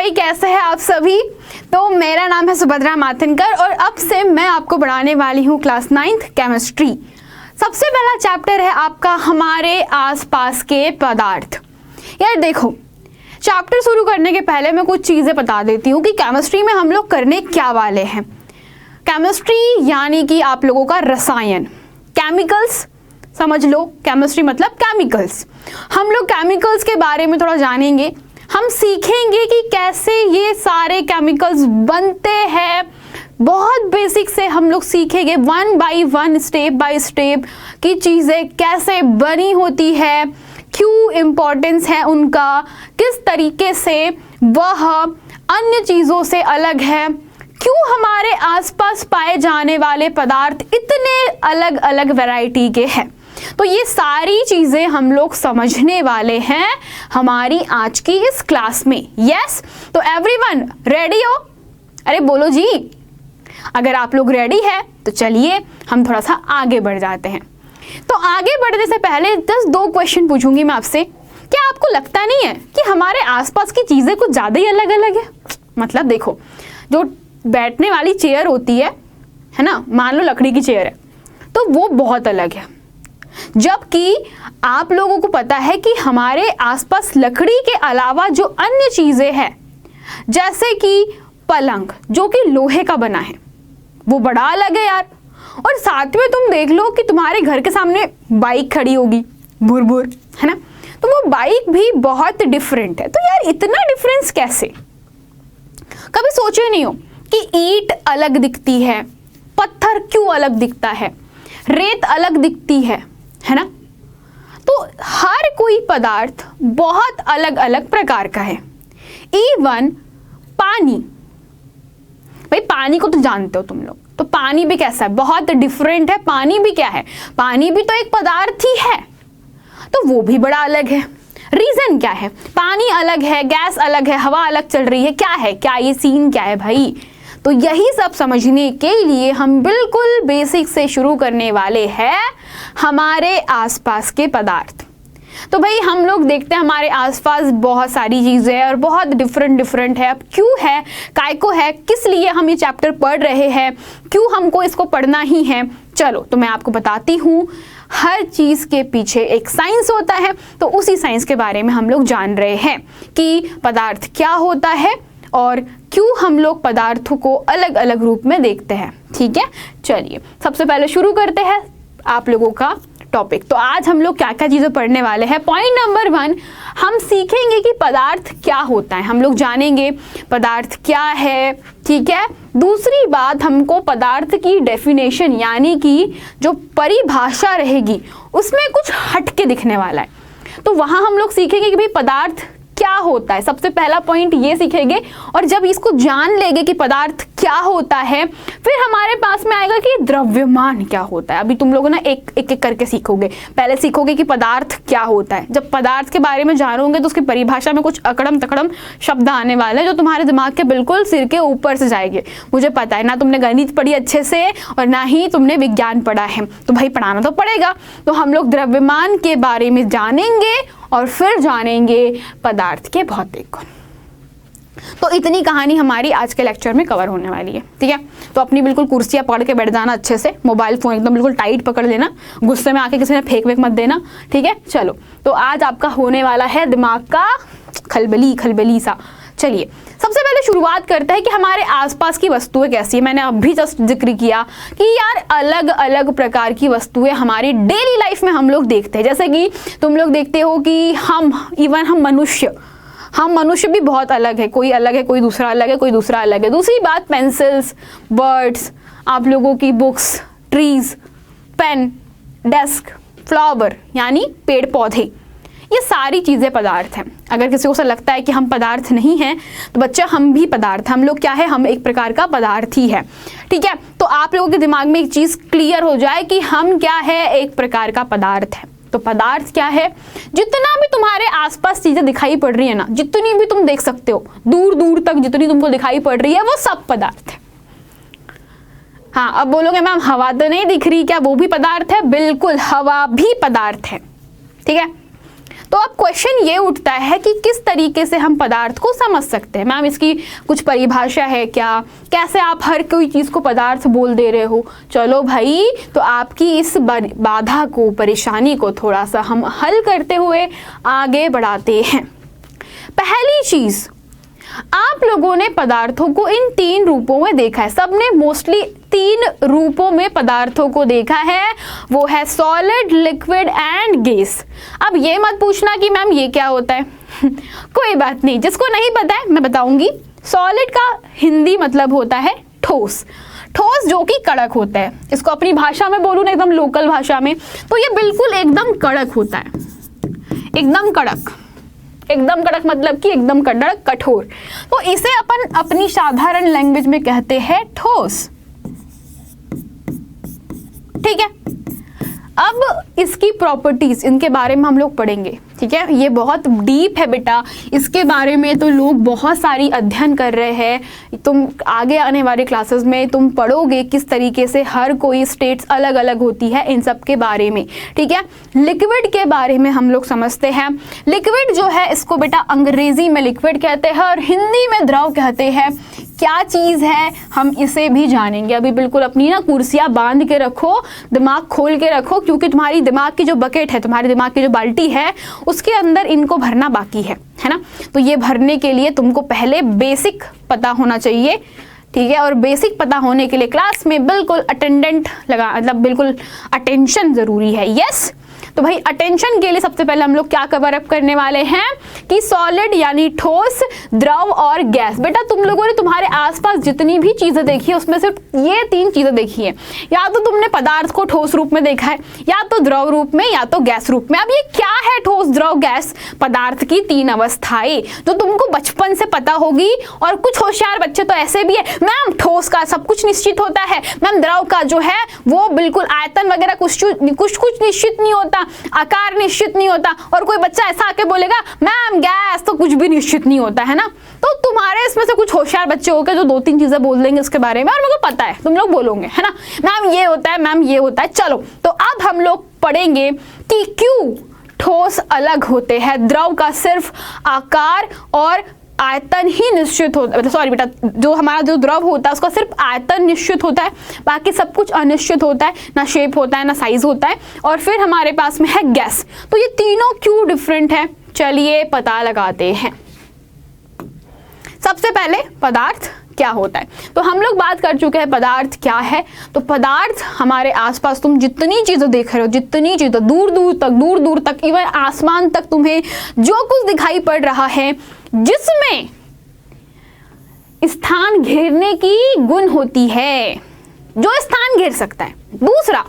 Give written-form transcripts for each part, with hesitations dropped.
भाई, कैसे हैं आप सभी। तो मेरा नाम है सुभद्रा माथनकर और अब से मैं आपको पढ़ाने वाली हूँ क्लास 9th केमिस्ट्री। सबसे पहला चैप्टर है आपका हमारे आसपास के पदार्थ। यार देखो, चैप्टर शुरू करने के पहले मैं कुछ चीज़ें बता देती हूँ कि केमिस्ट्री में हम लोग करने क्या वाले हैं। केमिस्ट्री यानी कि आप लोगों का रसायन, केमिकल्स समझ लो। केमिस्ट्री मतलब केमिकल्स। हम लोग केमिकल्स के बारे में थोड़ा जानेंगे। हम सीखेंगे कि कैसे ये सारे केमिकल्स बनते हैं। बहुत बेसिक से हम लोग सीखेंगे, one by one, step by step कि चीज़ें कैसे बनी होती है, क्यों इम्पोर्टेंस है उनका, किस तरीके से वह अन्य चीज़ों से अलग है, क्यों हमारे आसपास पाए जाने वाले पदार्थ इतने अलग अलग वैरायटी के हैं। तो ये सारी चीज़ें हम लोग समझने वाले हैं हमारी आज की इस क्लास में। यस, तो एवरीवन रेडी हो? अरे बोलो जी। अगर आप लोग रेडी है तो चलिए हम थोड़ा सा आगे बढ़ जाते हैं। तो आगे बढ़ने से पहले 2 क्वेश्चन पूछूंगी मैं आपसे। क्या आपको लगता नहीं है कि हमारे आसपास की चीज़ें कुछ ज़्यादा ही अलग अलग है? मतलब देखो, जो बैठने वाली चेयर होती है ना, मान लो लकड़ी की चेयर है, तो वो बहुत अलग है। जबकि आप लोगों को पता है कि हमारे आसपास लकड़ी के अलावा जो अन्य चीजें हैं, जैसे कि पलंग जो कि लोहे का बना है, वो बड़ा अलग है यार। और साथ में तुम देख लो कि तुम्हारे घर के सामने बाइक खड़ी होगी, भुर है ना, तो वो बाइक भी बहुत डिफरेंट है। तो यार इतना डिफरेंस कैसे? कभी सोचे नहीं हो कि ईंट अलग दिखती है, पत्थर क्यों अलग दिखता है, रेत अलग दिखती है ना? तो हर कोई पदार्थ बहुत अलग अलग प्रकार का है। इवन पानी, भाई पानी को तो जानते हो तुम लोग, तो पानी भी कैसा है, बहुत डिफरेंट है। पानी भी क्या है, पानी भी तो एक पदार्थ ही है, तो वो भी बड़ा अलग है। रीजन क्या है? पानी अलग है, गैस अलग है, हवा अलग चल रही है, क्या है, क्या ये सीन क्या है भाई? तो यही सब समझने के लिए हम बिल्कुल बेसिक से शुरू करने वाले हैं हमारे आसपास के पदार्थ। तो भाई हम लोग देखते हैं हमारे आसपास बहुत सारी चीज़ें हैं और बहुत डिफरेंट है। अब क्यों है, काय को है, किस लिए हम ये चैप्टर पढ़ रहे हैं, क्यों हमको इसको पढ़ना ही है, चलो तो मैं आपको बताती हूँ। हर चीज़ के पीछे एक साइंस होता है, तो उसी साइंस के बारे में हम लोग जान रहे हैं कि पदार्थ क्या होता है और क्यों हम लोग पदार्थों को अलग अलग रूप में देखते हैं। ठीक है, चलिए सबसे पहले शुरू करते हैं आप लोगों का टॉपिक। तो आज हम लोग क्या क्या चीज़ें पढ़ने वाले हैं। पॉइंट नंबर 1, हम सीखेंगे कि पदार्थ क्या होता है, हम लोग जानेंगे पदार्थ क्या है। ठीक है, दूसरी बात, हमको पदार्थ की डेफिनेशन यानी कि जो परिभाषा रहेगी उसमें कुछ हटके दिखने वाला है, तो वहाँ हम लोग सीखेंगे कि भाई पदार्थ क्या होता है। सबसे पहला पॉइंट ये सीखेंगे, और जब इसको जान लेंगे कि पदार्थ क्या होता है, फिर हमारे पास में आएगा कि द्रव्यमान क्या होता है। अभी तुम लोगों ना एक एक करके सीखोगे। पहले सीखोगे कि पदार्थ क्या होता है। जब पदार्थ के बारे में जानोगे तो उसकी परिभाषा में कुछ अकड़म तकड़म शब्द आने वाले हैं जो तुम्हारे दिमाग के बिल्कुल सिर के ऊपर से जाएंगे। मुझे पता है, ना तुमने गणित पढ़ी अच्छे से और ना ही तुमने विज्ञान पढ़ा है, तो भाई पढ़ाना तो पड़ेगा। तो हम लोग द्रव्यमान के बारे में जानेंगे और फिर जानेंगे पदार्थ के भौतिक गुण। तो इतनी कहानी हमारी आज के लेक्चर में कवर होने वाली है। ठीक है, तो अपनी बिल्कुल कुर्सियाँ पकड़ के बैठ जाना अच्छे से, मोबाइल फोन एकदम बिल्कुल टाइट पकड़ लेना, गुस्से में आके किसी ने फेंक वेक मत देना। ठीक है, चलो तो आज आपका होने वाला है दिमाग का खलबली सा। चलिए सबसे पहले शुरुआत करते हैं कि हमारे आसपास की वस्तुएं कैसी है। मैंने अभी जस्ट जिक्र किया कि यार अलग अलग प्रकार की वस्तुएं हमारी डेली लाइफ में हम लोग देखते हैं। जैसे कि तुम लोग देखते हो कि हम मनुष्य भी बहुत अलग है, कोई अलग है, कोई दूसरा अलग है, कोई दूसरा अलग है। दूसरी बात, पेंसिल्स, बर्ड्स, आप लोगों की books, trees, pen, desk, flower यानी पेड़ पौधे, ये सारी चीज़ें पदार्थ हैं। अगर किसी को ऐसा लगता है कि हम पदार्थ नहीं हैं, तो बच्चा हम भी पदार्थ, हम लोग क्या है, हम एक प्रकार का पदार्थ ही है। ठीक है, तो आप लोगों के दिमाग में एक चीज़ क्लियर हो जाए कि हम क्या है, एक प्रकार का पदार्थ है। तो पदार्थ क्या है, जितना भी तुम्हारे आसपास चीज़ें दिखाई पड़ रही है ना, जितनी भी तुम देख सकते हो, दूर दूर तक जितनी तुमको दिखाई पड़ रही है, वो सब पदार्थ है। हाँ, अब बोलोगे मैम हवा तो नहीं दिख रही, क्या वो भी पदार्थ है? बिल्कुल, हवा भी पदार्थ है। ठीक है, तो अब क्वेश्चन ये उठता है कि किस तरीके से हम पदार्थ को समझ सकते हैं। मैम इसकी कुछ परिभाषा है क्या, कैसे आप हर कोई चीज़ को पदार्थ बोल दे रहे हो। चलो भाई, तो आपकी इस बाधा को, परेशानी को थोड़ा सा हम हल करते हुए आगे बढ़ाते हैं। पहली चीज़, आप लोगों ने पदार्थों को इन 3 रूपों में देखा है। सबने मोस्टली 3 रूपों में पदार्थों को देखा है, वो है सॉलिड, लिक्विड एंड गैस। अब ये मत पूछना कि मैम ये क्या होता है कोई बात नहीं, जिसको नहीं पता है मैं बताऊंगी। सॉलिड का हिंदी मतलब होता है ठोस। ठोस जो कि कड़क होता है। इसको अपनी भाषा में बोलूँ ना, एकदम लोकल भाषा में, तो ये बिल्कुल एकदम कड़क होता है। एकदम कड़क, एकदम कड़क मतलब कि एकदम कड़क, कठोर। तो इसे अपन अपनी साधारण लैंग्वेज में कहते हैं ठोस। ठीक है, अब इसकी प्रॉपर्टीज, इनके बारे में हम लोग पढ़ेंगे। ठीक है, ये बहुत डीप है बेटा, इसके बारे में तो लोग बहुत सारी अध्ययन कर रहे हैं। तुम आगे आने वाले क्लासेस में तुम पढ़ोगे किस तरीके से हर कोई स्टेट्स अलग अलग होती है, इन सब के बारे में। ठीक है, लिक्विड के बारे में हम लोग समझते हैं। लिक्विड जो है, इसको बेटा अंग्रेजी में लिक्विड कहते हैं और हिंदी में द्रव कहते हैं। क्या चीज़ है हम इसे भी जानेंगे। अभी बिल्कुल अपनी ना कुर्सियाँ बांध के रखो, दिमाग खोल के रखो, क्योंकि तुम्हारी दिमाग की जो बकेट है, तुम्हारे दिमाग की जो बाल्टी है, उसके अंदर इनको भरना बाकी है ना। तो ये भरने के लिए तुमको पहले बेसिक पता होना चाहिए। ठीक है, और बेसिक पता होने के लिए क्लास में बिल्कुल अटेंडेंट लगा, मतलब बिल्कुल अटेंशन जरूरी है। यस, तो भाई अटेंशन के लिए सबसे पहले हम लोग क्या कवर अप करने वाले हैं कि सॉलिड यानी ठोस, द्रव और गैस। बेटा तुम लोगों ने तुम्हारे आसपास जितनी भी चीजें देखी है उसमें सिर्फ ये 3 चीजें देखी है। या तो तुमने पदार्थ को ठोस रूप में देखा है, या तो द्रव रूप में, या तो गैस रूप में। अब ये क्या है ठोस, द्रव, गैस? पदार्थ की 3 अवस्थाएं जो तुमको बचपन से पता होगी। और कुछ होशियार बच्चे तो ऐसे भी है, मैम ठोस का सब कुछ निश्चित होता है, मैम द्रव का जो है वो बिल्कुल आयतन वगैरह कुछ निश्चित नहीं होता, आकार निश्चित नहीं होता। और कोई बच्चा ऐसा आके बोलेगा मैम गैस तो कुछ भी निश्चित नहीं होता है ना। तो तुम्हारे इसमें से कुछ होशियार बच्चे होंगे जो 2-3 चीजें बोल देंगे इसके बारे में, और मेरे को पता है तुम लोग बोलोगे है ना, मैम ये होता है, मैम ये होता है। चलो, तो अब हम लोग पढ़ेंगे कि क्यों ठोस अलग होते हैं। द्रव का सिर्फ आकार और आयतन ही निश्चित होता है। सॉरी बेटा, जो हमारा जो द्रव होता है उसका सिर्फ आयतन निश्चित होता है, बाकी सब कुछ अनिश्चित होता है, ना शेप होता है ना साइज होता है। और फिर हमारे पास में है गैस। तो ये तीनों क्यों डिफरेंट है, चलिए पता लगाते हैं। सबसे पहले पदार्थ क्या होता है, तो हम लोग बात कर चुके हैं पदार्थ क्या है। तो पदार्थ हमारे आसपास तुम जितनी चीजें देख रहे हो, जितनी चीजें दूर दूर तक इवन आसमान तक तुम्हें जो कुछ दिखाई पड़ रहा है, जिसमें स्थान घेरने की गुण होती है, जो स्थान घेर सकता है। दूसरा,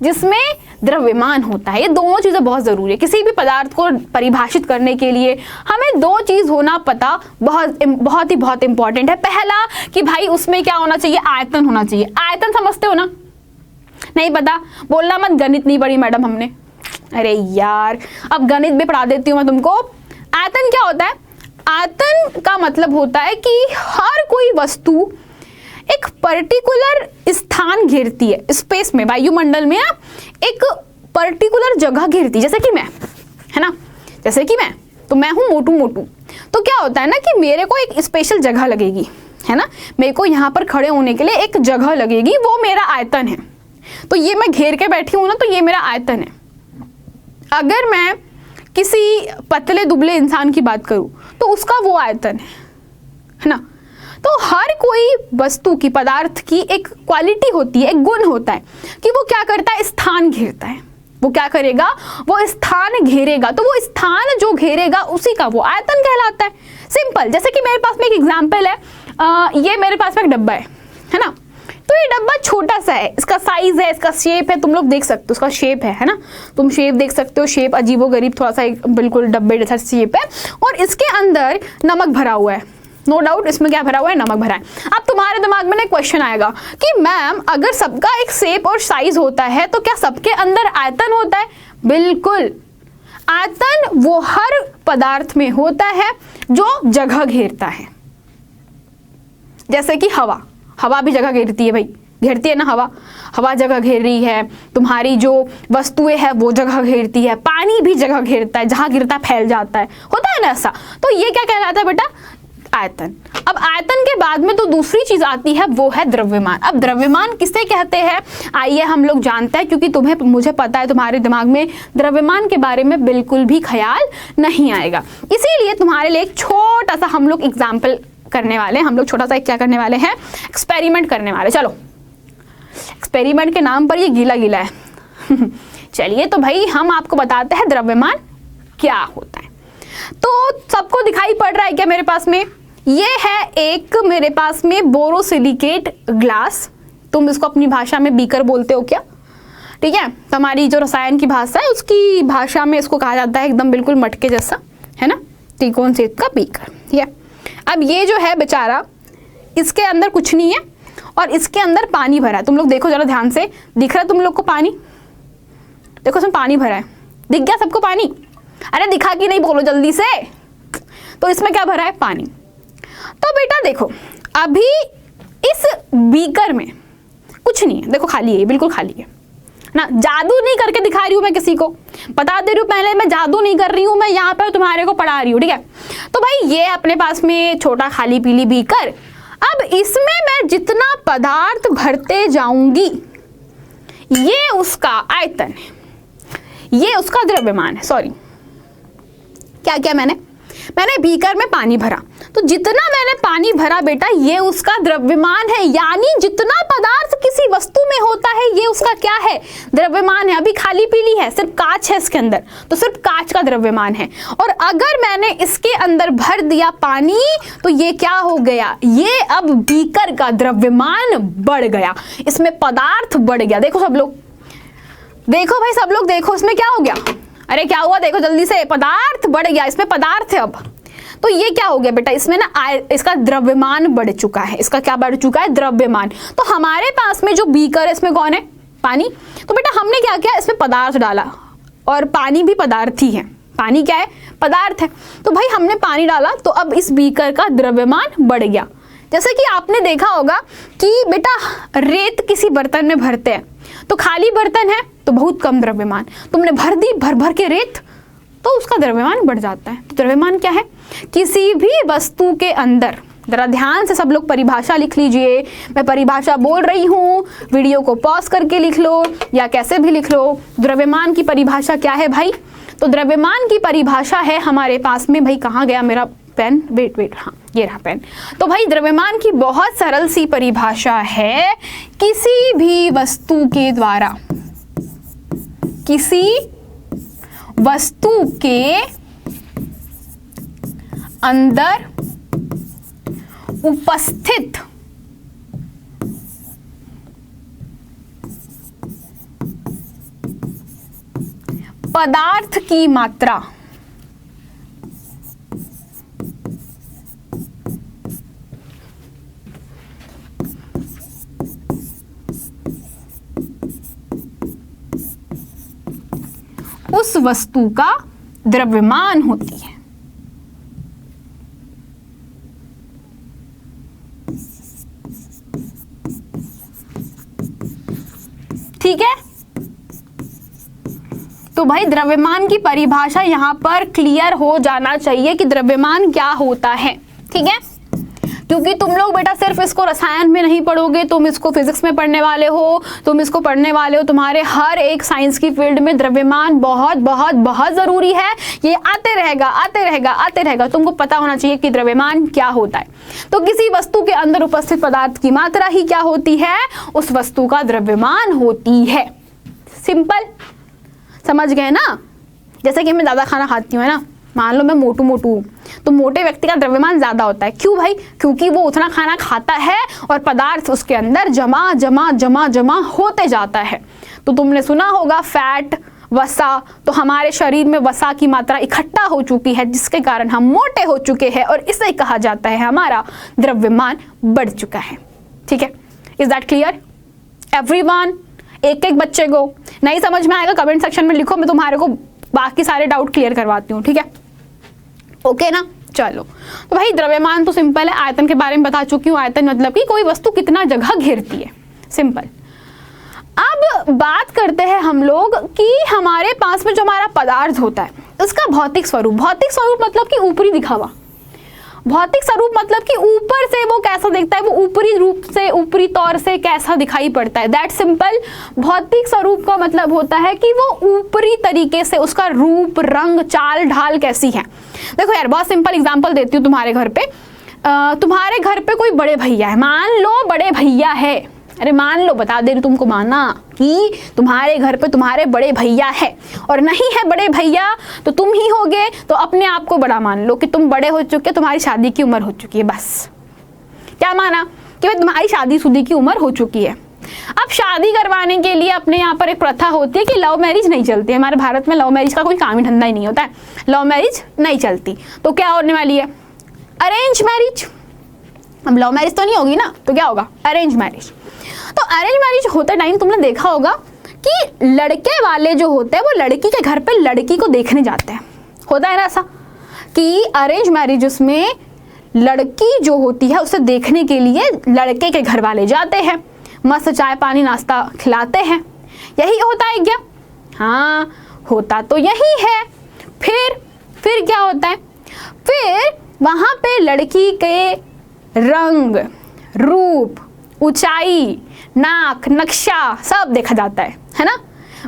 जिसमें द्रव्यमान होता है। ये दोनों चीजें बहुत जरूरी है। किसी भी पदार्थ को परिभाषित करने के लिए हमें 2 चीज होना पता बहुत ही इंपॉर्टेंट है। पहला कि भाई उसमें क्या होना चाहिए, आयतन होना चाहिए। आयतन समझते हो ना? नहीं पता बोलना मत, गणित नहीं पढ़ी मैडम हमने। अरे यार, अब गणित भी पढ़ा देती हूँ मैं तुमको। आयतन क्या होता है? आयतन का मतलब होता है कि हर कोई वस्तु एक पर्टिकुलर स्थान घेरती है, स्पेस में, वायुमंडल में एक पर्टिकुलर जगह घेरती है। जैसे कि मैं, है ना, जैसे कि मैं, तो मैं हूं मोटू। तो क्या होता है ना कि मेरे को एक स्पेशल जगह लगेगी, है ना, मेरे को यहाँ पर खड़े होने के लिए एक जगह लगेगी, वो मेरा आयतन है। तो ये मैं घेर के बैठी हूं ना, तो ये मेरा आयतन है। अगर मैं किसी पतले दुबले इंसान की बात करूं तो उसका वो आयतन है ना। तो हर कोई वस्तु की, पदार्थ की एक क्वालिटी होती है, एक गुण होता है कि वो क्या करता है, स्थान घेरता है। वो क्या करेगा, वो स्थान घेरेगा। तो वो स्थान जो घेरेगा उसी का वो आयतन कहलाता है। सिंपल, जैसे कि मेरे पास में एक एग्जांपल है, ये मेरे पास में एक डब्बा है ना। तो ये डब्बा छोटा सा है, इसका साइज है, इसका शेप है, तुम लोग देख सकते हो, उसका शेप है ना, तुम शेप देख सकते हो। शेप अजीबोगरीब थोड़ा सा बिल्कुल डब्बे जैसा शेप है, और इसके अंदर नमक भरा हुआ है। नो डाउट इसमें क्या भरा हुआ है, नमक भरा है। अब तुम्हारे दिमाग में ना क्वेश्चन आएगा कि मैम अगर सबका एक शेप और साइज होता है तो क्या सबके अंदर आयतन होता है? बिल्कुल, आयतन वो हर पदार्थ में होता है जो जगह घेरता है। जैसे कि हवा भी जगह घेरती है भाई, घेरती है ना हवा, हवा जगह घेर रही है, तुम्हारी जो वस्तुएं है वो जगह घेरती है, पानी भी जगह घेरता है, जहां गिरता है फैल जाता है, होता है ना ऐसा। तो ये क्या कहलाता है बेटा, आयतन। अब आयतन के बाद में तो दूसरी चीज आती है, वो है द्रव्यमान। अब द्रव्यमान किसे कहते हैं, आइए हम लोग जानते हैं, क्योंकि मुझे पता है तुम्हारे दिमाग में द्रव्यमान के बारे में बिल्कुल भी ख्याल नहीं आएगा, इसीलिए तुम्हारे लिए एक छोटा सा हम लोग एग्जाम्पल करने वाले हैं। हम लोग छोटा सा क्या करने वाले हैं, एक्सपेरिमेंट करने वाले। चलो, एक्सपेरिमेंट के नाम पर ये गीला गीला है चलिए, तो भाई हम आपको बताते हैं द्रव्यमान क्या होता है। तो सबको दिखाई पड़ रहा है क्या मेरे पास में, ये है एक मेरे पास में बोरोसिलिकेट ग्लास, तुम इसको अपनी भाषा में बीकर बोलते हो क्या, ठीक है। तो हमारी जो रसायन की भाषा है उसकी भाषा में इसको कहा जाता है एकदम बिल्कुल मटके जैसा, है ना, त्रिकोण शेप का बीकर, ठीक है। अब ये जो है बेचारा, इसके अंदर कुछ नहीं है और इसके अंदर पानी भरा है। तुम लोग देखो जरा ध्यान से, दिख रहा है तुम लोग को पानी, देखो इसमें पानी भरा है, दिख गया सबको पानी, अरे दिखा कि नहीं बोलो जल्दी से। तो इसमें क्या भरा है, पानी। तो बेटा देखो, अभी इस बीकर में कुछ नहीं है, देखो खाली है, बिल्कुल खाली है ना, जादू नहीं करके दिखा रही हूं मैं किसी को, बता दे रही हूं पहले, मैं जादू नहीं कर रही हूं, मैं यहाँ पर तुम्हारे को पढ़ा रही हूँ, ठीक है। तो भाई ये अपने पास में छोटा खाली पीली बीकर, अब इसमें मैं जितना पदार्थ भरते जाऊंगी ये उसका आयतन है, ये उसका द्रव्यमान है। सॉरी, क्या किया मैंने बीकर में पानी भरा, तो जितना मैंने पानी भरा बेटा ये उसका द्रव्यमान है, यानी जितना पदार्थ किसी वस्तु में होता है ये उसका क्या है, द्रव्यमान है। अभी खाली पीली है, सिर्फ कांच है इसके अंदर, तो सिर्फ कांच का द्रव्यमान है। और अगर मैंने इसके अंदर भर दिया पानी तो ये क्या हो गया, ये अब बीकर का द्रव्यमान बढ़ गया, इसमें पदार्थ बढ़ गया। देखो सब लोग, देखो भाई सब लोग देखो, इसमें क्या हो गया, अरे क्या हुआ देखो जल्दी से, पदार्थ बढ़ गया, इसमें पदार्थ है अब। तो ये क्या हो गया बेटा, इसमें ना इसका द्रव्यमान बढ़ चुका है, इसका क्या बढ़ चुका है, द्रव्यमान। तो हमारे पास में जो बीकर है इसमें कौन है, पानी। तो बेटा हमने क्या किया, इसमें पदार्थ डाला, और पानी भी पदार्थ ही है, पानी क्या है, पदार्थ है। तो भाई हमने पानी डाला तो अब इस बीकर का द्रव्यमान बढ़ गया। जैसे कि आपने देखा होगा कि बेटा रेत किसी बर्तन में भरते हैं, तो खाली बर्तन है तो बहुत कम द्रव्यमान, तुमने भर दी भर भर के रेत तो उसका द्रव्यमान बढ़ जाता है। तो द्रव्यमान क्या है, किसी भी वस्तु के अंदर, जरा ध्यान से सब लोग परिभाषा लिख लीजिए, मैं परिभाषा बोल रही हूँ, वीडियो को पॉज करके लिख लो या कैसे भी लिख लो। द्रव्यमान की परिभाषा क्या है भाई, तो द्रव्यमान की परिभाषा है हमारे पास में, भाई कहाँ गया मेरा पेन, वेट, हाँ ये रहा पेन। तो भाई द्रव्यमान की बहुत सरल सी परिभाषा है, किसी भी वस्तु के द्वारा, किसी वस्तु के अंदर उपस्थित पदार्थ की मात्रा उस वस्तु का द्रव्यमान होती है। ठीक है, तो भाई द्रव्यमान की परिभाषा यहां पर क्लियर हो जाना चाहिए कि द्रव्यमान क्या होता है, ठीक है। क्योंकि तुम लोग बेटा सिर्फ इसको रसायन में नहीं पढ़ोगे, तुम इसको फिजिक्स में पढ़ने वाले हो, तुम इसको पढ़ने वाले हो, तुम्हारे हर एक साइंस की फील्ड में द्रव्यमान बहुत बहुत बहुत जरूरी है। ये आते रहेगा आते रहेगा आते रहेगा, तुमको पता होना चाहिए कि द्रव्यमान क्या होता है। तो किसी वस्तु के अंदर उपस्थित पदार्थ की मात्रा ही क्या होती है, उस वस्तु का द्रव्यमान होती है। सिंपल, समझ गए ना। जैसे कि मैं ज्यादा खाना खाती हूँ, है ना, मान लो मैं मोटू हूँ, तो मोटे व्यक्ति का द्रव्यमान ज्यादा होता है। क्यों भाई, क्योंकि वो उतना खाना खाता है और पदार्थ उसके अंदर जमा जमा जमा जमा होते जाता है। तो तुमने सुना होगा फैट, वसा, तो हमारे शरीर में वसा की मात्रा इकट्ठा हो चुकी है, जिसके कारण हम मोटे हो चुके हैं, और इसे कहा जाता है हमारा द्रव्यमान बढ़ चुका है। ठीक है, इज दैट क्लियर एवरीवन? एक एक बच्चे को नहीं समझ में आएगा कमेंट सेक्शन में लिखो, मैं तुम्हारे को बाकी सारे डाउट क्लियर करवाती हूँ, ठीक है, ओके ना। चलो, तो भाई द्रव्यमान तो सिंपल है, आयतन के बारे में बता चुकी हूँ। आयतन मतलब कि कोई वस्तु कितना जगह घेरती है, सिंपल। अब बात करते हैं हम लोग कि हमारे पास में जो हमारा पदार्थ होता है उसका भौतिक स्वरूप। भौतिक स्वरूप मतलब कि ऊपरी दिखावा। भौतिक स्वरूप मतलब कि ऊपर से वो कैसा दिखता है, वो ऊपरी रूप से, ऊपरी तौर से कैसा दिखाई पड़ता है, दैट सिंपल। भौतिक स्वरूप का मतलब होता है कि वो ऊपरी तरीके से उसका रूप, रंग, चाल ढाल कैसी है। देखो यार, बहुत सिंपल एग्जांपल देती हूँ। तुम्हारे घर पे कोई बड़े भैया है, मान लो बड़े भैया है, अरे मान लो, बता दे रही तुमको, माना कि तुम्हारे घर पे तुम्हारे बड़े भैया है, और नहीं है बड़े भैया तो तुम ही होगे, तो अपने आप को बड़ा मान लो कि तुम बड़े हो चुके, तुम्हारी शादी की उम्र हो चुकी है। बस क्या माना कि भाई तुम्हारी शादी की उम्र हो चुकी है। अब शादी करवाने के लिए अपने यहाँ पर एक प्रथा होती है कि लव मैरिज नहीं चलती है। हमारे भारत में लव मैरिज का कोई काम ही धंधा ही नहीं होता है, लव मैरिज नहीं चलती। तो क्या होने वाली है? Arrange marriage. अब लव मैरिज तो नहीं होगी ना, तो क्या होगा? Arrange marriage. तो अरेंज मैरिज होते टाइम तुमने देखा होगा कि लड़के वाले जो होते हैं वो लड़की के घर पे लड़की को देखने जाते हैं। होता है ना ऐसा कि अरेंज मैरिज में लड़की जो होती है उसे देखने के लिए लड़के के घर वाले जाते हैं, मस्त चाय पानी नाश्ता खिलाते हैं। यही होता है क्या? हाँ, होता तो यही है। फिर क्या होता है? फिर वहाँ पे लड़की के रंग, रूप, ऊंचाई, नाक, नक्शा सब देखा जाता है ना।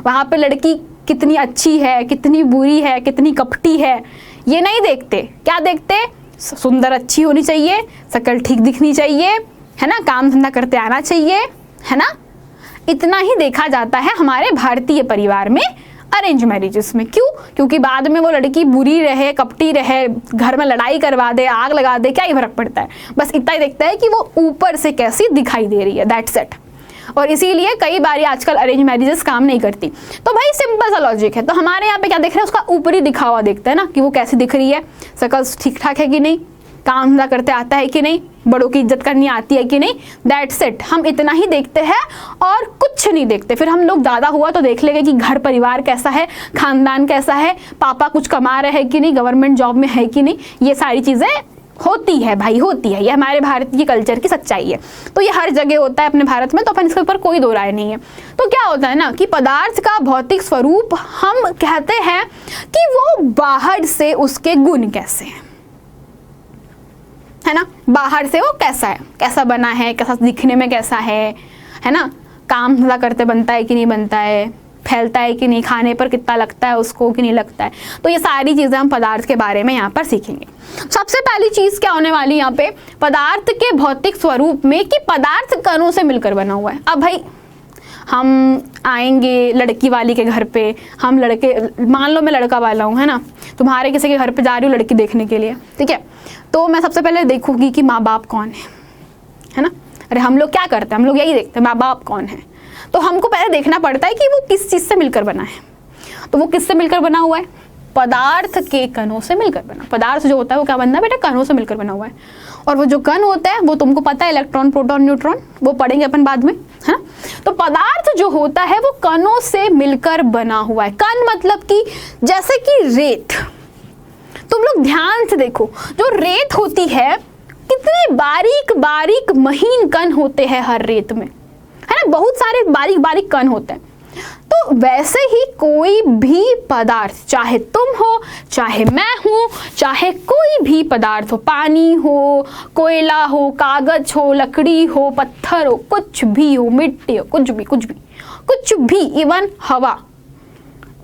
वहाँ पे लड़की कितनी अच्छी है, कितनी बुरी है, कितनी कपटी है, ये नहीं देखते। क्या देखते? सुंदर अच्छी होनी चाहिए, शक्ल ठीक दिखनी चाहिए, है ना, काम धंधा करते आना चाहिए, है ना। इतना ही देखा जाता है हमारे भारतीय परिवार में अरेंज मैरिजेस में। क्यों? क्योंकि बाद में वो लड़की बुरी रहे, कपटी रहे, घर में लड़ाई करवा दे, आग लगा दे, क्या ही फर्क पड़ता है। बस इतना ही देखता है कि वो ऊपर से कैसी दिखाई दे रही है, दैट्स इट। और इसीलिए कई बार आजकल अरेंज मैरिजेस काम नहीं करती। तो भाई सिंपल सा लॉजिक है। तो हमारे यहाँ पे क्या देख रहे हैं? उसका ऊपरी दिखावा देखते हैं ना, कि वो कैसी दिख रही है, शक्ल ठीक ठाक है कि नहीं, काम धंधा करते आता है कि नहीं, बड़ों की इज्जत करनी आती है कि नहीं, दैट्स इट। हम इतना ही देखते हैं और कुछ नहीं देखते। फिर हम लोग ज़्यादा हुआ तो देख लेंगे कि घर परिवार कैसा है, खानदान कैसा है, पापा कुछ कमा रहे हैं कि नहीं, गवर्नमेंट जॉब में है कि नहीं। ये सारी चीज़ें होती है भाई, होती है। ये हमारे भारत की कल्चर की सच्चाई है। तो ये हर जगह होता है अपने भारत में, तो अपन इसके ऊपर कोई दो राय नहीं है। तो क्या होता है ना कि पदार्थ का भौतिक स्वरूप हम कहते हैं कि वो बाहर से उसके गुण कैसे हैं, है ना। बाहर से वो कैसा है, कैसा बना है, कैसा दिखने में कैसा है ना, काम धंधा करते बनता है कि नहीं बनता है, फैलता है कि नहीं, खाने पर कितना लगता है उसको कि नहीं लगता है। तो ये सारी चीज़ें हम पदार्थ के बारे में यहाँ पर सीखेंगे। सबसे पहली चीज़ क्या होने वाली यहाँ पे, पदार्थ के भौतिक स्वरूप में, कि पदार्थ कणों से मिलकर बना हुआ है। अब भाई हम आएंगे लड़की वाली के घर पे, हम लड़के, मान लो मैं लड़का वाला हूँ, है ना, तुम्हारे किसी के घर पे जा रही हूँ लड़की देखने के लिए, ठीक है। तो मैं सबसे पहले देखूंगी कि माँ बाप कौन है ना। अरे हम लोग क्या करते हैं, हम लोग यही देखते हैं माँ बाप कौन है। तो हमको पहले देखना पड़ता है कि वो किस चीज़ से मिलकर बना है। तो वो किससे मिलकर बना हुआ है? पदार्थ के कणों से मिलकर बना। पदार्थ जो होता है वो क्या बनता है बेटा? कणों से मिलकर बना हुआ है। और वो जो कण होता है वो तुमको पता है, इलेक्ट्रॉन, प्रोटॉन, न्यूट्रॉन, वो पढ़ेंगे अपन बाद में, है ना। तो पदार्थ जो होता है वो कणों से मिलकर बना हुआ है। कण मतलब कि जैसे कि रेत, तुम लोग ध्यान से देखो, जो रेत होती है कितने बारीक बारीक महीन कण होते हैं हर रेत में, है ना, बहुत सारे बारीक बारीक कण होते हैं। तो वैसे ही कोई भी पदार्थ, चाहे तुम हो, चाहे मैं हूँ, चाहे कोई भी पदार्थ हो, पानी हो, कोयला हो, कागज हो, लकड़ी हो, पत्थर हो, कुछ भी हो, मिट्टी हो, कुछ भी, इवन हवा,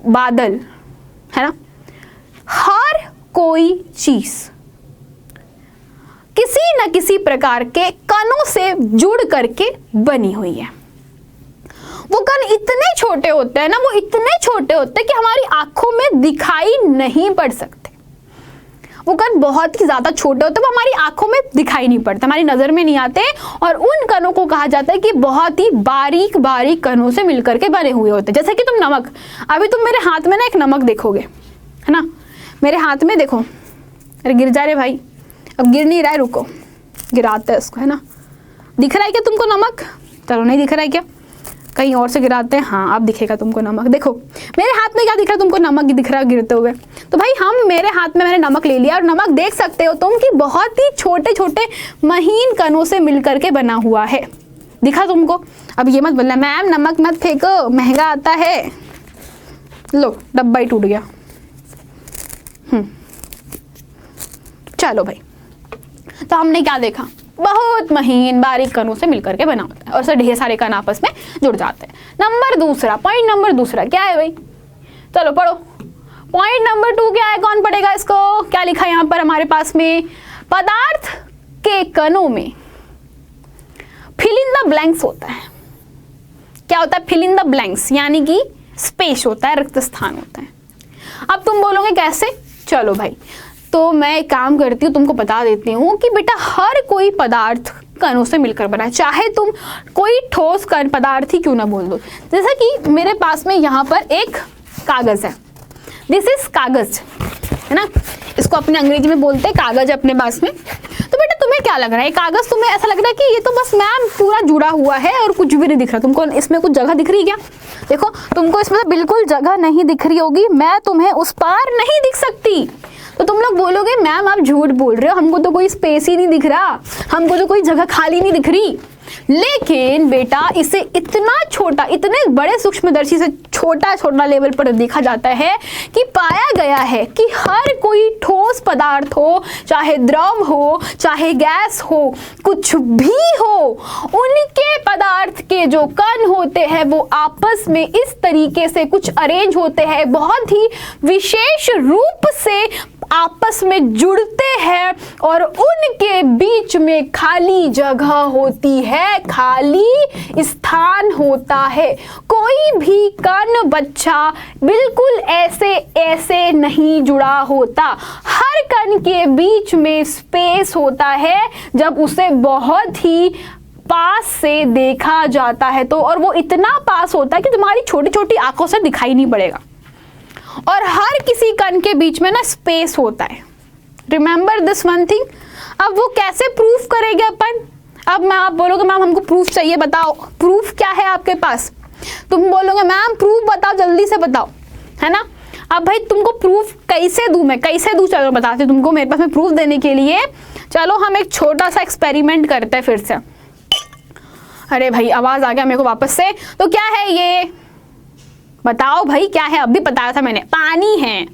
बादल, है ना, हर कोई चीज किसी न किसी प्रकार के कणों से जुड़ करके बनी हुई है। वो कण इतने छोटे होते हैं ना, वो इतने छोटे होते हैं कि हमारी आंखों में दिखाई नहीं पड़ सकते। वो कण बहुत ही ज्यादा छोटे होते हैं, वो हमारी आंखों में दिखाई नहीं पड़ते, हमारी नजर में नहीं आते। और उन कणों को कहा जाता है कि बहुत ही बारीक बारीक कणों से मिलकर के बने हुए होते हैं। जैसे कि तुम नमक, अभी तुम मेरे हाथ में ना एक नमक देखोगे, है ना, मेरे हाथ में देखो, अरे गिर जा रहे भाई, अब गिर नहीं रहा है, रुको, गिराते हैं इसको, है ना। दिख रहा है क्या तुमको नमक? चलो नहीं दिख रहा है क्या, कहीं और से गिराते हैं। हाँ अब दिखेगा तुमको नमक। देखो मेरे हाथ में क्या दिख रहा है तुमको? नमक दिख रहा है गिरते हुए। तो भाई हम, मेरे हाथ में मैंने नमक ले लिया, और नमक देख सकते हो तुम कि बहुत ही छोटे छोटे महीन कणों से मिलकर के बना हुआ है। दिखा तुमको? अब ये मत बोलना मैम नमक मत फेंको, महंगा आता है। लो डब्बा ही टूट गया। चलो भाई, तो हमने क्या देखा? बहुत महीन बारीक कणों से मिलकर के बना होता है और उससे ढेर सारे कण आपस में जुड़ जाते हैं। पॉइंट नंबर दूसरा क्या है भाई? चलो पढ़ो। पॉइंट नंबर 2 क्या है? कौन पढ़ेगा इसको? क्या लिखा है यहाँ पर हमारे पास में? पदार्थ के कणों में फिल इन द ब्लैंक्स होता है। क्या होता है? फिल इन द ब्लैंक्स, यानी कि स्पेस होता है, रिक्त स्थान होता है। अब तुम बोलोगे कैसे? चलो भाई, तो मैं एक काम करती हूँ, तुमको बता देती हूँ कि बेटा हर कोई पदार्थ कणों से मिलकर बना है, चाहे तुम कोई ठोस कण पदार्थ ही क्यों ना बोल दो। जैसा कि मेरे पास में यहाँ पर एक कागज है, दिस इज कागज, है ना, इसको अपने अंग्रेजी में बोलते हैं कागज अपने पास में। तो बेटा तुम्हें क्या लग रहा है? कागज तुम्हें ऐसा लग रहा है कि ये तो बस मैम पूरा जुड़ा हुआ है और कुछ भी नहीं दिख रहा। तुमको इसमें कुछ जगह दिख रही है क्या? देखो तुमको इसमें बिल्कुल जगह नहीं दिख रही होगी, मैं तुम्हें उस पार नहीं दिख सकती। तो तुम लोग बोलोगे मैम आप झूठ बोल रहे हो, हमको तो कोई स्पेस ही नहीं दिख रहा, हमको तो कोई जगह खाली नहीं दिख रही। लेकिन बेटा इसे इतना छोटा, इतने बड़े सूक्ष्मदर्शी से छोटा लेवल पर देखा जाता है कि पाया गया है कि हर कोई ठोस पदार्थ हो, चाहे द्रव हो, चाहे गैस हो, कुछ भी हो, उनके पदार्थ के जो कण होते हैं वो आपस में इस तरीके से कुछ अरेंज होते हैं, बहुत ही विशेष रूप से आपस में जुड़ते हैं और उनके बीच में खाली जगह होती है, खाली स्थान होता है। कोई भी कण बच्चा बिल्कुल ऐसे नहीं जुड़ा होता। हर कण के बीच में स्पेस होता है जब उसे बहुत ही पास से देखा जाता है तो, और वो इतना पास होता है कि तुम्हारी छोटी छोटी आंखों से दिखाई नहीं पड़ेगा। और हर किसी कण के बीच में ना स्पेस होता है। Remember this one thing. अब वो कैसे प्रूफ करेंगे अपन? अब मैं आप बोलोगे मैम हमको प्रूफ चाहिए, बताओ प्रूफ क्या है आपके पास? तुम बोलोगे मैम प्रूफ बताओ, जल्दी से बताओ, है ना। अब भाई तुमको प्रूफ कैसे दूं मैं, कैसे दूं? चलो बताते तुमको मेरे पास में प्रूफ देने के लिए। चलो हम एक छोटा सा एक्सपेरिमेंट करते हैं फिर से। अरे भाई आवाज आ गया मेरे को वापस से। तो क्या है ये बताओ भाई, क्या है? अभी बताया था मैंने, पानी है,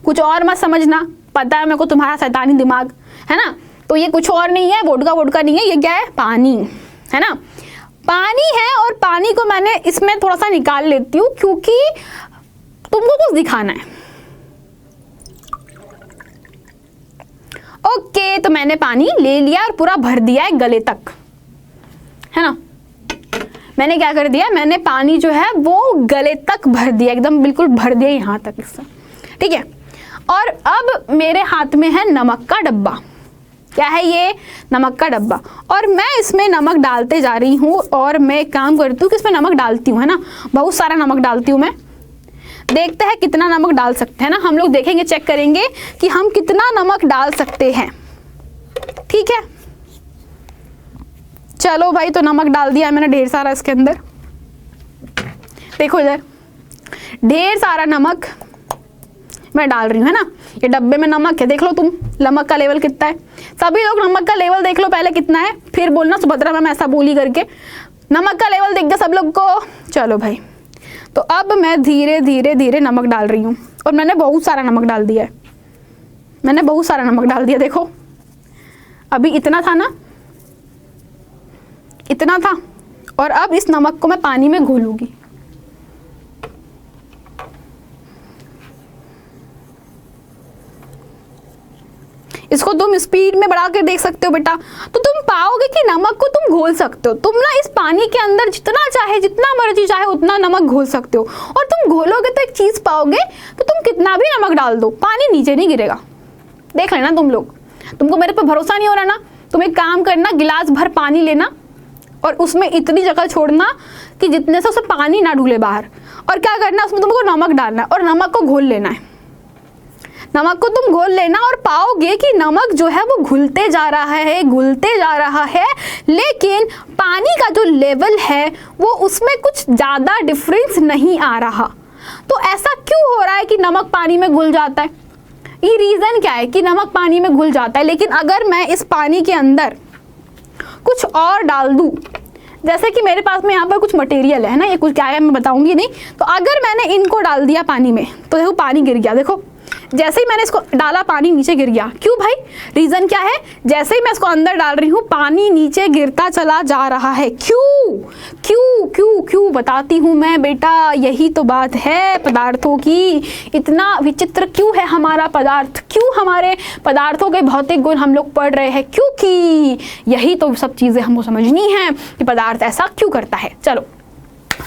कुछ और मत समझना। पता है मेरे को तुम्हारा शैतानी दिमाग, है ना। तो ये कुछ और नहीं है, वोडका नहीं है, ये क्या है? पानी, है ना। पानी है और पानी को मैंने इसमें थोड़ा सा निकाल लेती हूँ क्योंकि तुमको कुछ दिखाना है। ओके, तो मैंने पानी ले लिया और पूरा भर दिया है गले तक, है ना। मैंने क्या कर दिया? मैंने पानी जो है वो गले तक भर दिया, एकदम बिल्कुल भर दिया यहाँ तक इससे, ठीक है। और अब मेरे हाथ में है नमक का डब्बा। क्या है ये? नमक का डब्बा। और मैं इसमें नमक डालते जा रही हूँ और मैं काम करती हूँ कि इसमें नमक डालती हूँ, है ना, बहुत सारा नमक डालती हूँ मैं। देखते हैं कितना नमक डाल सकते हैं ना, हम लोग देखेंगे, चेक करेंगे कि हम कितना नमक डाल सकते हैं, ठीक है। चलो भाई, तो नमक डाल दिया मैंने ढेर सारा इसके अंदर। देखो इधर ढेर सारा नमक मैं डाल रही हूँ, है ना। ये डब्बे में नमक है, देख लो तुम नमक का लेवल कितना है। सभी लोग नमक का लेवल देख लो पहले कितना है, फिर बोलना सुभद्रा मैम ऐसा बोली करके। नमक का लेवल देख गया सब लोग को? चलो भाई, तो अब मैं धीरे धीरे नमक डाल रही हूँ और मैंने बहुत सारा नमक डाल दिया है, मैंने बहुत सारा नमक डाल दिया। देखो अभी इतना था ना, इतना था, और अब इस नमक को मैं पानी में घोलूंगी। इसको तुम स्पीड में बढ़ा के देख सकते हो बेटा, तो तुम पाओगे कि नमक को तुम घोल सकते हो। तुम ना इस पानी के अंदर जितना चाहे, जितना मर्जी चाहे उतना नमक घोल सकते हो। और तुम घोलोगे तो एक चीज पाओगे कि तुम कितना भी नमक डाल दो पानी नीचे नहीं गिरेगा। देख लेना तुम लोग, तुमको मेरे पे भरोसा नहीं हो रहा ना, तुम एक काम करना, गिलास भर पानी लेना और उसमें इतनी जगह छोड़ना कि जितने से उसमें पानी ना डूले बाहर, और क्या करना, उसमें तुमको नमक डालना है और नमक को घोल लेना है। नमक को तुम घोल लेना और पाओगे कि नमक जो है वो घुलते जा रहा है, घुलते जा रहा है, लेकिन पानी का जो लेवल है वो उसमें कुछ ज़्यादा डिफरेंस नहीं आ रहा। तो ऐसा क्यों हो रहा है कि नमक पानी में घुल जाता है? ये रीज़न क्या है कि नमक पानी में घुल जाता है, लेकिन अगर मैं इस पानी के अंदर कुछ और डाल दूँ, जैसे कि मेरे पास में यहाँ पर कुछ मटेरियल है ना, ये कुछ क्या है मैं बताऊंगी नहीं। तो अगर मैंने इनको डाल दिया पानी में तो देखो पानी गिर गया, देखो जैसे ही मैंने इसको डाला पानी नीचे गिर गया। क्यों भाई, रीजन क्या है? जैसे ही मैं इसको अंदर डाल रही हूँ पानी नीचे गिरता चला जा रहा है। क्यों क्यों क्यों क्यों बताती हूँ मैं बेटा, यही तो बात है पदार्थों की। इतना विचित्र क्यों है हमारा पदार्थ, क्यों हमारे पदार्थों के भौतिक गुण हम लोग पढ़ रहे हैं? क्योंकि यही तो सब चीजें हमको समझनी है कि पदार्थ ऐसा क्यों करता है। चलो,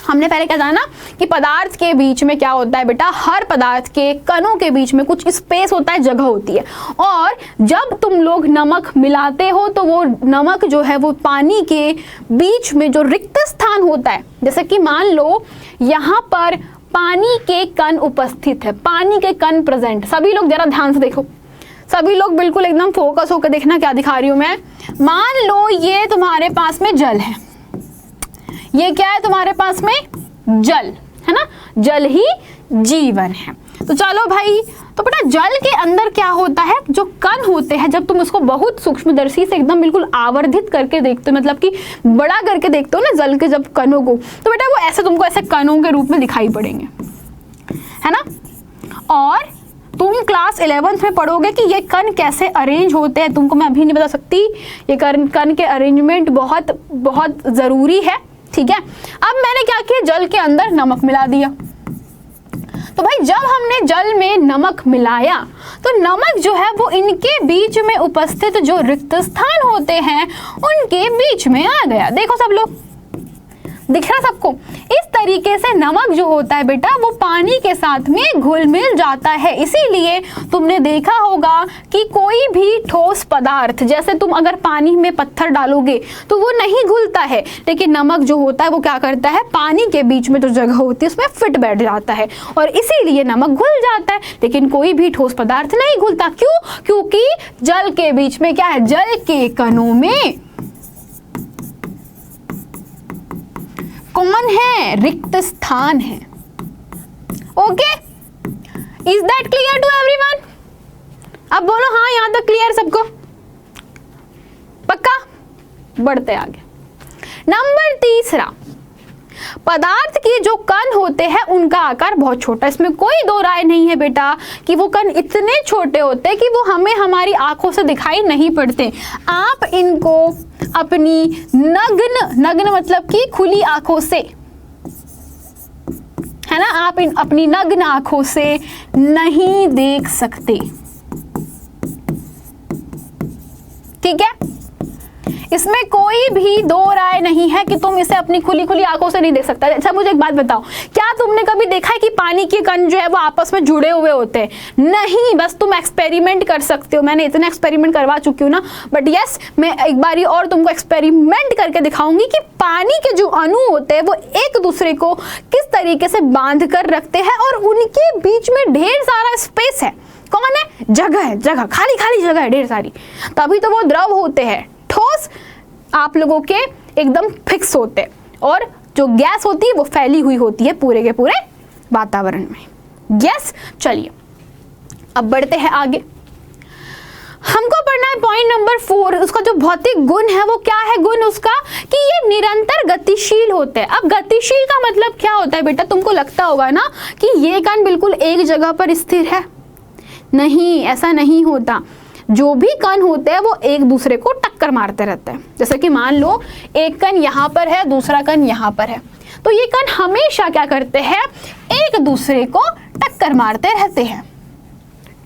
हमने पहले क्या जाना कि पदार्थ के बीच में क्या होता है बेटा, हर पदार्थ के कणों के बीच में कुछ स्पेस होता है, जगह होती है। और जब तुम लोग नमक मिलाते हो तो वो नमक जो है वो पानी के बीच में जो रिक्त स्थान होता है, जैसे कि मान लो यहाँ पर पानी के कण उपस्थित है, पानी के कण प्रेजेंट। सभी लोग जरा ध्यान से देखो, सभी लोग बिल्कुल एकदम फोकस होकर देखना क्या दिखा रही हूं मैं। मान लो ये तुम्हारे पास में जल है, ये क्या है तुम्हारे पास में? जल है ना, जल ही जीवन है। तो चलो भाई, तो बेटा जल के अंदर क्या होता है, जो कण होते हैं, जब तुम उसको बहुत सूक्ष्मदर्शी से एकदम बिल्कुल आवर्धित करके देखते हो, मतलब कि बड़ा करके देखते हो ना जल के जब कणों को, तो बेटा वो ऐसे तुमको ऐसे कणों के रूप में दिखाई पड़ेंगे, है ना। और तुम क्लास 11th में पढ़ोगे कि ये कण कैसे अरेंज होते हैं, तुमको मैं अभी नहीं बता सकती। ये कण के अरेंजमेंट बहुत बहुत जरूरी है, ठीक है। अब मैंने क्या किया, जल के अंदर नमक मिला दिया। तो भाई जब हमने जल में नमक मिलाया तो नमक जो है वो इनके बीच में उपस्थित जो रिक्त स्थान होते हैं उनके बीच में आ गया। देखो सब लोग, दिख रहा सबको? इस तरीके से नमक जो होता है बेटा वो पानी के साथ में घुल मिल जाता है। इसीलिए तुमने देखा होगा कि कोई भी ठोस पदार्थ, जैसे तुम अगर पानी में पत्थर डालोगे तो वो नहीं घुलता है, लेकिन नमक जो होता है वो क्या करता है, पानी के बीच में जो जगह होती है उसमें फिट बैठ जाता है और इसीलिए नमक घुल जाता है। लेकिन कोई भी ठोस पदार्थ नहीं घुलता। क्यों? क्योंकि जल के बीच में क्या है, जल के कणों में कौन है, रिक्त स्थान है। Okay, is that clear to everyone? अब बोलो हाँ, यहां तक क्लियर सबको? पक्का? बढ़ते आगे। नंबर तीसरा, पदार्थ के जो कण होते हैं उनका आकार बहुत छोटा। इसमें कोई दो राय नहीं है बेटा कि वो कण इतने छोटे होते हैं कि वो हमें हमारी आंखों से दिखाई नहीं पड़ते। आप इनको अपनी नग्न मतलब कि खुली आंखों से, है ना, आप अपनी नग्न आंखों से नहीं देख सकते, ठीक है। इसमें कोई भी दो राय नहीं है कि तुम इसे अपनी खुली आंखों से नहीं देख सकता। अच्छा मुझे एक बात बताओ, क्या तुमने कभी देखा है कि पानी के कण जो है वो आपस में जुड़े हुए होते हैं? नहीं, बस तुम एक्सपेरिमेंट कर सकते हो। मैंने इतने एक्सपेरिमेंट करवा चुकी हूँ ना, बट यस मैं एक बारी और तुमको एक्सपेरिमेंट करके दिखाऊंगी कि पानी के जो अणु होते हैं वो एक दूसरे को किस तरीके से बांध कर रखते हैं और उनके बीच में ढेर सारा स्पेस है। कौन है? जगह है, जगह, खाली जगह है ढेर सारी, तभी तो वो द्रव होते हैं। ठोस आप लोगों के एकदम फिक्स होते हैं और जो गैस होती है वो फैली हुई होती है पूरे के पूरे वातावरण में। यस, चलिए अब बढ़ते हैं आगे। हमको पढ़ना है पॉइंट नंबर 4। उसका जो भौतिक गुण है वो क्या है? गुण उसका कि ये निरंतर गतिशील होते हैं। अब गतिशील का मतलब क्या होता है बेटा? तुमको लगता होगा ना कि ये कण बिल्कुल एक जगह पर स्थिर है। नहीं, ऐसा नहीं होता। जो भी कण होते हैं वो एक दूसरे को टक्कर मारते रहते हैं। जैसे कि मान लो एक कण यहाँ पर है, दूसरा कण यहाँ पर है, तो ये कण हमेशा क्या करते हैं, एक दूसरे को टक्कर मारते रहते हैं,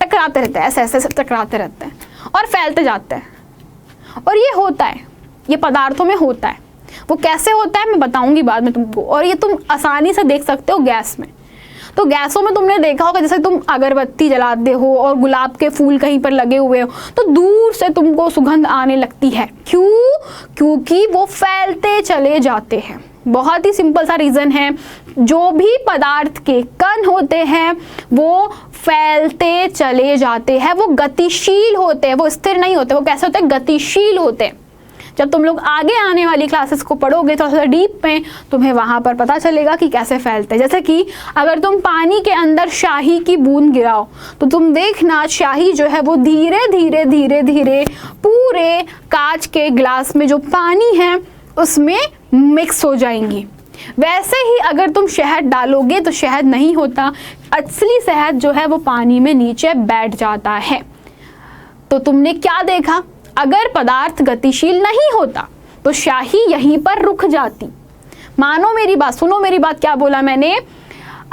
टकराते रहते हैं, ऐसे ऐसे टकराते रहते हैं और फैलते जाते हैं। और ये होता है, ये पदार्थों में होता है। वो कैसे होता है मैं बताऊंगी बाद में तुमको। और ये तुम आसानी से देख सकते हो गैस में। तो गैसों में तुमने देखा होगा, जैसे तुम अगरबत्ती जलाते हो और गुलाब के फूल कहीं पर लगे हुए हो तो दूर से तुमको सुगंध आने लगती है। क्यों? क्योंकि वो फैलते चले जाते हैं। बहुत ही सिंपल सा रीजन है। जो भी पदार्थ के कण होते हैं वो फैलते चले जाते हैं, वो गतिशील होते हैं, वो स्थिर नहीं होते। वो कैसे होते हैं? गतिशील होते हैं। जब तुम लोग आगे आने वाली क्लासेस को पढ़ोगे थोड़ा सा डीप में, तुम्हें वहां पर पता चलेगा कि कैसे फैलते हैं। जैसे कि अगर तुम पानी के अंदर शाही की बूंद गिराओ तो तुम देखना शाही जो है वो धीरे धीरे धीरे धीरे पूरे कांच के ग्लास में जो पानी है उसमें मिक्स हो जाएंगी। वैसे ही अगर तुम शहद डालोगे तो शहद नहीं होता, असली शहद जो है वो पानी में नीचे बैठ जाता है। तो तुमने क्या देखा, अगर पदार्थ गतिशील नहीं होता तो शाही यहीं पर रुक जाती। मानो मेरी बात, सुनो मेरी बात, क्या बोला मैंने,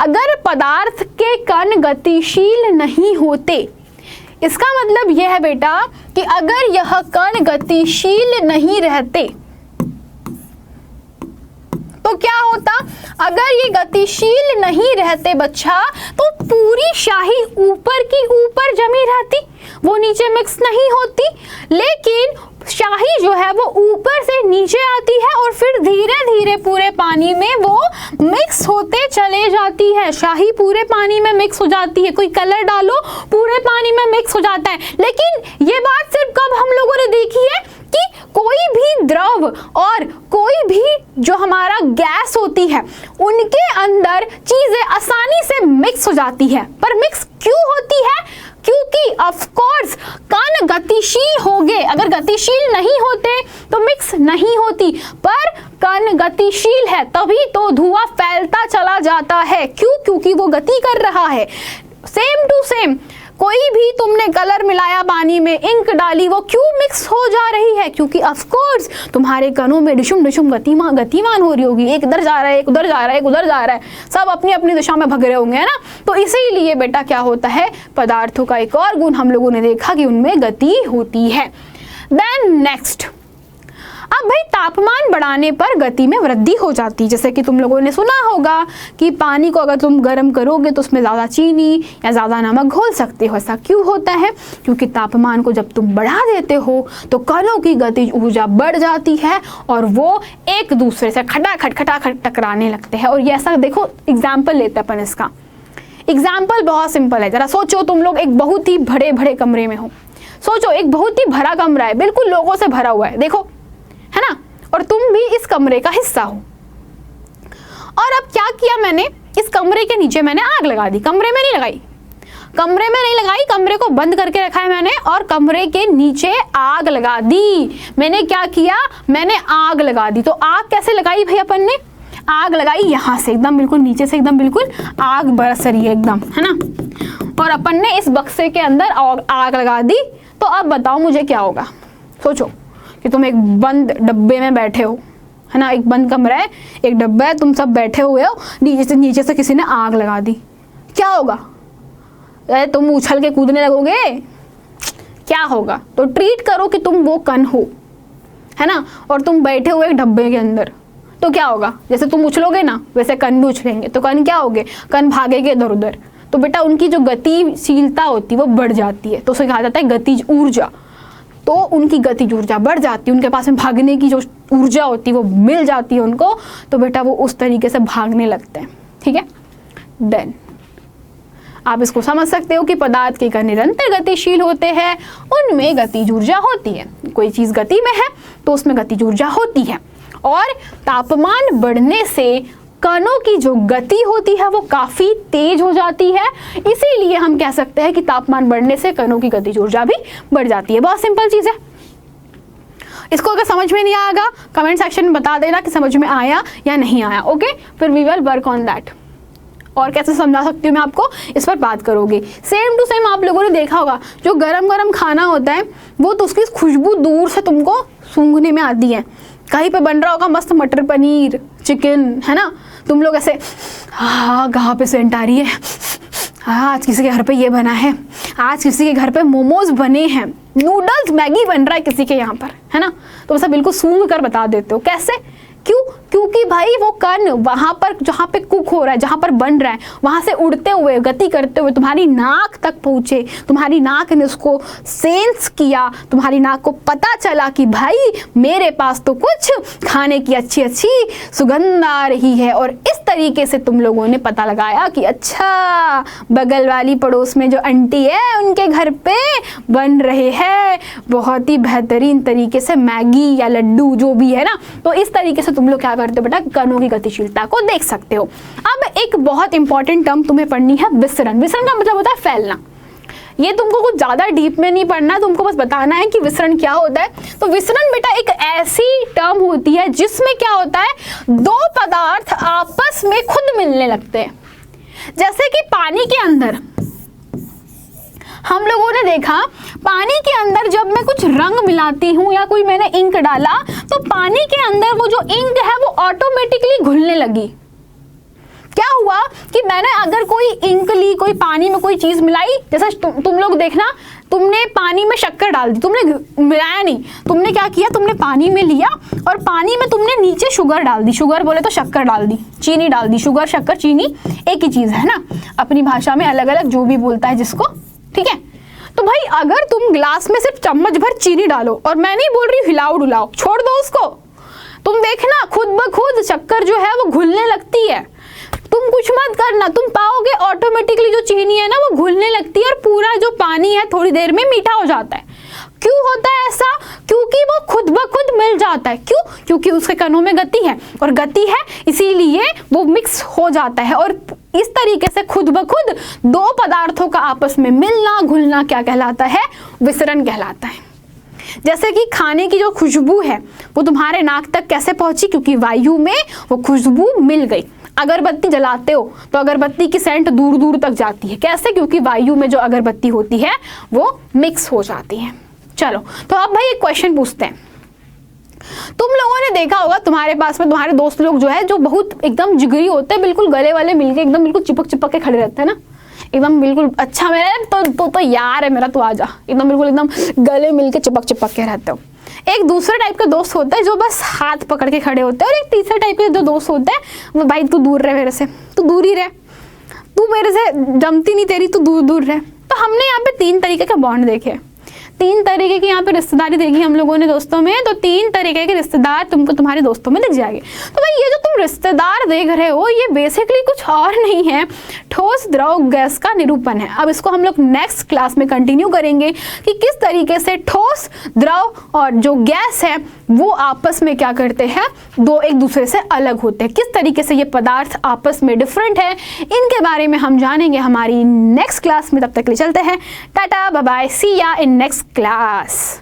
अगर पदार्थ के कण गतिशील नहीं होते, इसका मतलब यह है बेटा कि अगर यह कण गतिशील नहीं रहते तो क्या होता, अगर ये गतिशील नहीं रहते बच्चा तो पूरी शाही ऊपर की ऊपर जमी रहती, वो नीचे मिक्स नहीं होती। लेकिन शाही जो है वो ऊपर से नीचे आती है और फिर धीरे धीरे पूरे पानी में वो मिक्स होते चले जाती है। शाही पूरे पानी में मिक्स हो जाती है, कोई कलर डालो पूरे पानी में मिक्स हो जाता है। लेकिन ये बात सिर्फ कब हम लोगों ने देखी है कि कोई भी द्रव और कोई भी जो हमारा गैस होती है उनके अंदर चीजें आसानी से मिक्स हो जाती है। पर मिक्स क्यों होती है, क्योंकि ऑफ कोर्स कण गतिशील हो गए। अगर गतिशील नहीं होते तो मिक्स नहीं होती, पर कण गतिशील है तभी तो धुआं फैलता चला जाता है। क्यों, क्योंकि वो गति कर रहा है। सेम टू सेम कोई भी तुमने कलर मिलाया पानी में, इंक डाली, वो क्यों मिक्स हो जा रही है, क्योंकि ऑफ कोर्स तुम्हारे कणों में डिशुम डिशुम गतिमान हो रही होगी। एक इधर जा रहा है, एक उधर जा रहा है, एक उधर जा रहा है, सब अपनी अपनी दिशा में भग रहे होंगे, है ना। तो इसीलिए बेटा क्या होता है, पदार्थों का एक और गुण हम लोगों ने देखा कि उनमें गति होती है। देन नेक्स्ट, अब भाई तापमान बढ़ाने पर गति में वृद्धि हो जाती है। जैसे कि तुम लोगों ने सुना होगा कि पानी को अगर तुम गर्म करोगे तो उसमें ज़्यादा चीनी या ज़्यादा नमक घोल सकते हो। ऐसा क्यों होता है, क्योंकि तापमान को जब तुम बढ़ा देते हो तो कणों की गतिज ऊर्जा बढ़ जाती है और वो एक दूसरे से खटाखट टकराने लगते हैं। और ये ऐसा देखो, एग्जाम्पल लेते हैं अपन इसका। एग्जाम्पल बहुत सिंपल है। जरा सोचो, तुम लोग एक बहुत ही बड़े कमरे में हो। सोचो एक बहुत ही भरा कमरा है, बिल्कुल लोगों से भरा हुआ है, देखो, है ना, और तुम भी इस कमरे का हिस्सा हो। और अब क्या किया मैंने, इस कमरे के नीचे मैंने आग लगा दी। कमरे में नहीं लगाई, कमरे को बंद करके रखा है मैंने और कमरे के नीचे आग लगा दी। मैंने क्या किया, मैंने आग लगा दी। तो आग कैसे लगाई भाई, अपन ने आग लगाई यहाँ से, एकदम बिल्कुल नीचे से, एकदम बिल्कुल आग बरस रही है एकदम, है ना। और अपन ने इस बक्से के अंदर आग लगा दी। तो अब बताओ मुझे क्या होगा। सोचो कि तुम एक बंद डब्बे में बैठे हो, है ना, एक बंद कमरा है, एक डब्बा है, तुम सब बैठे हुए हो, नीचे से किसी ने आग लगा दी, क्या होगा, तुम उछल के कूदने लगोगे, क्या होगा। तो ट्रीट करो कि तुम वो कण हो, है ना, और तुम बैठे हुए एक डब्बे के अंदर, तो क्या होगा, जैसे तुम उछलोगे ना वैसे कण भी उछलेंगे। तो कण क्या होगे, कण भागेंगे इधर उधर। तो बेटा उनकी जो गतिशीलता होती है वो बढ़ जाती है, तो उसे कहा जाता है गतिज ऊर्जा। तो उनकी गतिज ऊर्जा बढ़ जाती है, उनके पास में भागने की जो ऊर्जा होती है वो मिल जाती है उनको, तो बेटा वो उस तरीके से भागने लगते हैं। ठीक है, देन आप इसको समझ सकते हो कि पदार्थ के कण निरंतर गतिशील होते हैं, उनमें गतिज ऊर्जा होती है। कोई चीज़ गति में है तो उसमें गतिज ऊर्जा होती है। और तापमान बढ़ने से कणों की जो गति होती है वो काफ़ी तेज हो जाती है। इसीलिए हम कह सकते हैं कि तापमान बढ़ने से कणों की गतिज ऊर्जा भी बढ़ जाती है। बहुत सिंपल चीज़ है। इसको अगर समझ में नहीं आएगा कमेंट सेक्शन में बता देना कि समझ में आया या नहीं आया। ओके, फिर we will work on that. और कैसे समझा सकती हूँ मैं आपको, इस पर बात करोगे। सेम टू सेम आप लोगों ने देखा होगा, जो गरम गरम खाना होता है वो तो उसकी खुशबू दूर से तुमको सूंघने में आती है। कहीं पे बन रहा होगा मस्त मटर पनीर चिकन, है ना, तुम लोग ऐसे हाँ कहाँ पे सेंट आ रही है, हाँ आज किसी के घर पे ये बना है, आज किसी के घर पे मोमोज बने हैं, नूडल्स मैगी बन रहा है किसी के यहाँ पर, है ना। तो ऐसा बिल्कुल सूंघ कर बता देते हो। कैसे, क्यों, क्योंकि भाई वो कण वहाँ पर जहाँ पे कुक हो रहा है, जहाँ पर बन रहा है, वहाँ से उड़ते हुए गति करते हुए तुम्हारी नाक तक पहुँचे, तुम्हारी नाक ने उसको सेंस किया, तुम्हारी नाक को पता चला कि भाई मेरे पास तो कुछ खाने की अच्छी अच्छी सुगंध आ रही है। और इस तरीके से तुम लोगों ने पता लगाया कि अच्छा बगल वाली पड़ोस में जो आंटी है उनके घर पे बन रहे हैं बहुत ही बेहतरीन तरीके से मैगी या लड्डू जो भी है ना। तो इस तरीके से तुम लोग क्या करते हो बेटा, कणों की गतिशीलता को देख सकते हो। अब एक बहुत इंपॉर्टेंट टर्म तुम्हें पढ़नी है, विसरण। विसरण का मतलब होता है फैलना। ये तुमको कुछ ज़्यादा डीप में नहीं पढ़ना, तुमको बस बताना है कि विसरण क्या होता है। तो विसरण बेटा एक ऐसी टर्म होती है जिसमें क्या होता है, दो पदार्थ आपस में खुद मिलने लगते हैं। जैसे कि पानी के अंदर हम लोगों ने देखा, पानी के अंदर जब मैं कुछ रंग मिलाती हूँ या कोई मैंने इंक डाला, तो पानी के अंदर वो जो इंक है वो ऑटोमेटिकली घुलने लगी। क्या हुआ कि मैंने अगर कोई इंक ली, कोई पानी में कोई चीज मिलाई, जैसे तुम लोग देखना, तुमने पानी में शक्कर डाल दी, तुमने मिलाया नहीं, तुमने क्या किया, तुमने पानी में लिया और पानी में तुमने नीचे शुगर डाल दी, शुगर बोले तो शक्कर डाल दी, चीनी डाल दी, शुगर शक्कर चीनी एक ही चीज है ना, अपनी भाषा में अलग अलग जो भी बोलता है जिसको, ठीक है। तो भाई अगर तुम ग्लास में सिर्फ चम्मच भर चीनी डालो, और मैं नहीं बोल रही हिलाओ डुलाओ, छोड़ दो उसको, तुम देखना खुद ब खुद शक्कर जो है वो घुलने लगती है। तुम कुछ मत करना, तुम पाओगे ऑटोमेटिकली जो चीनी है ना वो घुलने लगती है और पूरा जो पानी है थोड़ी देर में मीठा हो जाता है। क्यों होता है ऐसा? क्योंकि वो खुद ब खुद मिल जाता है। क्यों? क्योंकि उसके कणों में गति है, और गति है इसीलिए वो मिक्स हो जाता है। और इस तरीके से खुद ब खुद दो पदार्थों का आपस में मिलना घुलना क्या कहलाता है? विसरण कहलाता है। जैसे कि खाने की जो खुशबू है वो तुम्हारे नाक तक कैसे पहुंची? क्योंकि वायु में वो खुशबू मिल गई। अगरबत्ती जलाते हो तो अगरबत्ती की सेंट दूर दूर तक जाती है, कैसे? क्योंकि वायु में जो अगरबत्ती होती है वो मिक्स हो जाती है। चलो, तो अब भाई एक क्वेश्चन पूछते हैं। तुम लोगों ने देखा होगा तुम्हारे पास में तुम्हारे दोस्त लोग जो है जो बहुत एकदम जिगरी होते हैं, बिल्कुल गले वाले मिलके एकदम बिल्कुल चिपक चिपक के खड़े रहते हैं ना, एकदम बिल्कुल अच्छा मेरा तो यार है मेरा, तो आजा, एकदम बिल्कुल एकदम गले मिलके चिपक चिपक के रहते हो। एक दूसरे टाइप का दोस्त होता है जो बस हाथ पकड़ के खड़े होते हैं, और एक तीसरे टाइप के जो दोस्त होते हैं वो भाई तू दूर रहे मेरे से, तू दूर ही रहे, तू मेरे से जमती नहीं तेरी, तू दूर दूर रहे। तो हमने यहाँ पे तीन तरीके के बॉन्ड देखे, तीन तरीके की यहाँ पे रिश्तेदारी देखी हम लोगों ने दोस्तों में। तो तीन तरीके के रिश्तेदार तुमको तुम्हारे दोस्तों में दिख जाएंगे। तो भाई ये जो तुम रिश्तेदार देख रहे हो ये बेसिकली कुछ और नहीं है, ठोस द्रव गैस का निरूपण है। अब इसको हम लोग नेक्स्ट क्लास में कंटिन्यू करेंगे कि किस तरीके से ठोस द्रव और जो गैस है वो आपस में क्या करते हैं, दो एक दूसरे से अलग होते हैं, किस तरीके से ये पदार्थ आपस में डिफरेंट है, इनके बारे में हम जानेंगे हमारी नेक्स्ट क्लास में। तब तक के लिए चलते हैं, टाटा बाय बाय, सी या इन नेक्स्ट क्लास।